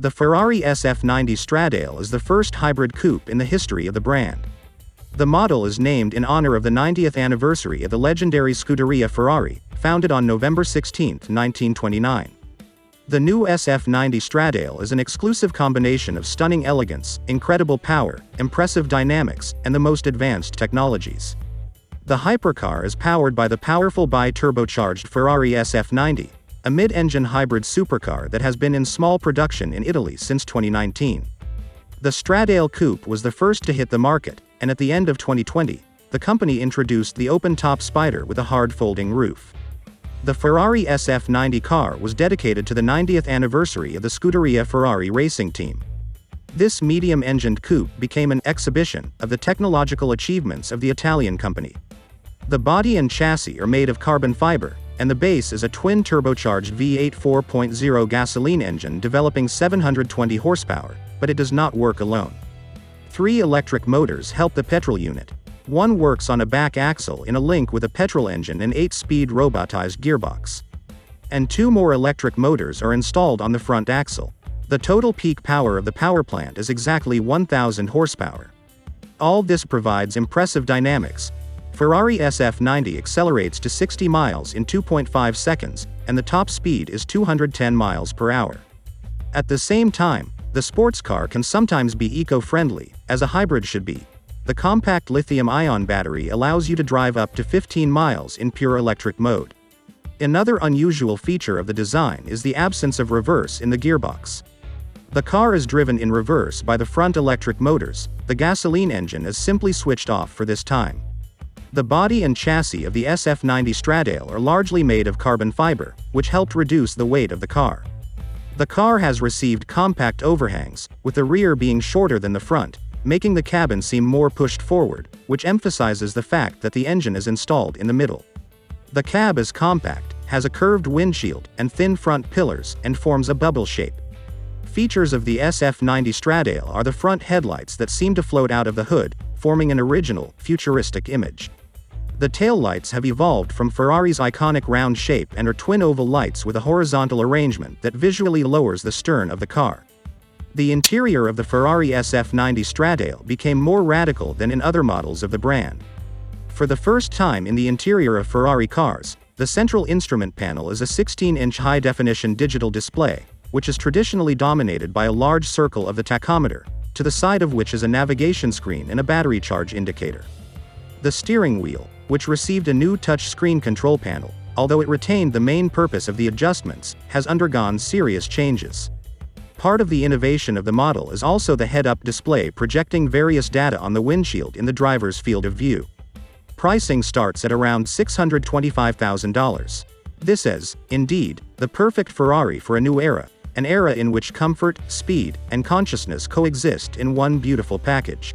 The Ferrari SF90 Stradale is the first hybrid coupe in the history of the brand. The model is named in honor of the 90th anniversary of the legendary Scuderia Ferrari, founded on November 16, 1929. The new SF90 Stradale is an exclusive combination of stunning elegance, incredible power, impressive dynamics, and the most advanced technologies. The hypercar is powered by the powerful bi-turbocharged Ferrari SF90, a mid-engine hybrid supercar that has been in small production in Italy since 2019. The Stradale coupe was the first to hit the market, and at the end of 2020, the company introduced the open-top Spider with a hard folding roof. The Ferrari SF90 car was dedicated to the 90th anniversary of the Scuderia Ferrari racing team. This medium-engined coupe became an exhibition of the technological achievements of the Italian company. The body and chassis are made of carbon fiber, and the base is a twin-turbocharged V8 4.0 gasoline engine developing 720 horsepower, but it does not work alone. 3 electric motors help the petrol unit. One works on a back axle in a link with a petrol engine and 8-speed robotized gearbox. And 2 more electric motors are installed on the front axle. The total peak power of the power plant is exactly 1,000 horsepower. All this provides impressive dynamics. Ferrari SF90 accelerates to 60 miles in 2.5 seconds, and the top speed is 210 miles per hour. At the same time, the sports car can sometimes be eco-friendly, as a hybrid should be. The compact lithium-ion battery allows you to drive up to 15 miles in pure electric mode. Another unusual feature of the design is the absence of reverse in the gearbox. The car is driven in reverse by the front electric motors. The gasoline engine is simply switched off for this time. The body and chassis of the SF90 Stradale are largely made of carbon fiber, which helped reduce the weight of the car. The car has received compact overhangs, with the rear being shorter than the front, making the cabin seem more pushed forward, which emphasizes the fact that the engine is installed in the middle. The cab is compact, has a curved windshield, and thin front pillars, and forms a bubble shape. Features of the SF90 Stradale are the front headlights that seem to float out of the hood, forming an original, futuristic image. The taillights have evolved from Ferrari's iconic round shape and are twin oval lights with a horizontal arrangement that visually lowers the stern of the car. The interior of the Ferrari SF90 Stradale became more radical than in other models of the brand. For the first time in the interior of Ferrari cars, the central instrument panel is a 16-inch high-definition digital display, which is traditionally dominated by a large circle of the tachometer, to the side of which is a navigation screen and a battery charge indicator. The steering wheel, which received a new touch-screen control panel, although it retained the main purpose of the adjustments, has undergone serious changes. Part of the innovation of the model is also the head-up display projecting various data on the windshield in the driver's field of view. Pricing starts at around $625,000. This is, indeed, the perfect Ferrari for a new era, an era in which comfort, speed, and consciousness coexist in one beautiful package.